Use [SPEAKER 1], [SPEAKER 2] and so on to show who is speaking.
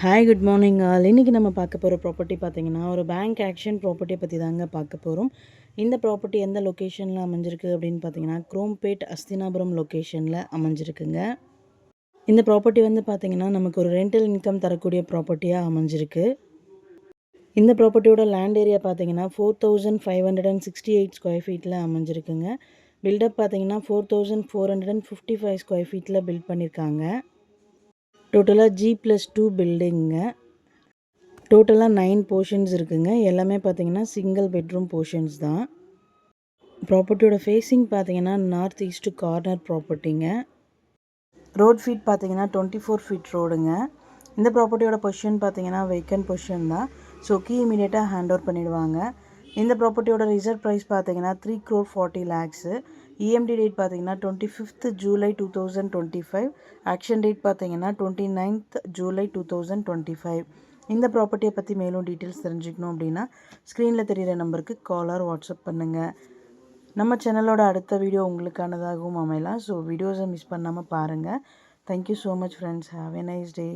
[SPEAKER 1] Hi good morning all. இன்றைக்கி நம்ம பார்க்க போகிற ப்ராப்பர்ட்டி பார்த்திங்கன்னா ஒரு பேங்க் ஆக்ஷன் ப்ராப்பர்ட்டியை பற்றி தாங்க பார்க்க போகிறோம். இந்த ப்ராப்பர்ட்டி எந்த லொக்கேஷனில் அமைஞ்சிருக்கு அப்படின்னு பார்த்தீங்கன்னா குரோம்பேட் அஸ்தினாபுரம் லொக்கேஷனில் அமைஞ்சிருக்குங்க. இந்த ப்ராப்பர்ட்டி வந்து பார்த்திங்கன்னா நமக்கு ஒரு ரெண்டல் இன்கம் தரக்கூடிய ப்ராப்பர்ட்டியாக அமைஞ்சிருக்கு. இந்த ப்ராப்பர்ட்டியோட லேண்ட் ஏரியா பார்த்திங்கன்னா 4568 ஸ்கொயர் ஃபீட்டில் அமைஞ்சிருக்குங்க. பில்டப் பார்த்திங்கன்னா 4455 ஸ்கொயர் ஃபீட்டில் பில்ட் பண்ணியிருக்காங்க. டோட்டலாக G+2 பில்டிங்க. டோட்டலாக 9 போர்ஷன்ஸ் இருக்குங்க. எல்லாமே பார்த்தீங்கன்னா சிங்கிள் பெட்ரூம் போர்ஷன்ஸ் தான். ப்ராப்பர்ட்டியோட ஃபேஸிங் பார்த்தீங்கன்னா நார்த் ஈஸ்ட் கார்னர் ப்ராப்பர்ட்டிங்க. ரோட் ஃபீட் பார்த்தீங்கன்னா 24 ஃபீட் ரோடுங்க. இந்த ப்ராப்பர்ட்டியோட பொசிஷன் பார்த்தீங்கன்னா வேக்கன்ட் பொசிஷன் தான். ஸோ கீ இமீடியட்டாக ஹேண்ட் ஓவர் பண்ணிடுவாங்க. இந்த ப்ராப்பர்ட்டியோட ரிசர்வ் ப்ரைஸ் பார்த்தீங்கன்னா 3,40,00,000. இஎம்டி டேட் பார்த்தீங்கன்னா 25th ஜூலை 2025. ஆக்ஷன் டேட் பார்த்தீங்கன்னா 29th ஜூலை 2025. இந்த ப்ராப்பர்ட்டியை பற்றி மேலும் டீட்டெயில்ஸ் தெரிஞ்சுக்கணும் அப்படின்னா ஸ்க்ரீனில் தெரிகிற நம்பருக்கு கால் ஆர் வாட்ஸ்அப் பண்ணுங்கள். நம்ம சேனலோட அடுத்த வீடியோ உங்களுக்கானதாகவும் அமையலாம். ஸோ வீடியோஸை மிஸ் பண்ணாமல் பாருங்கள். Thank you so much friends. Have a nice day.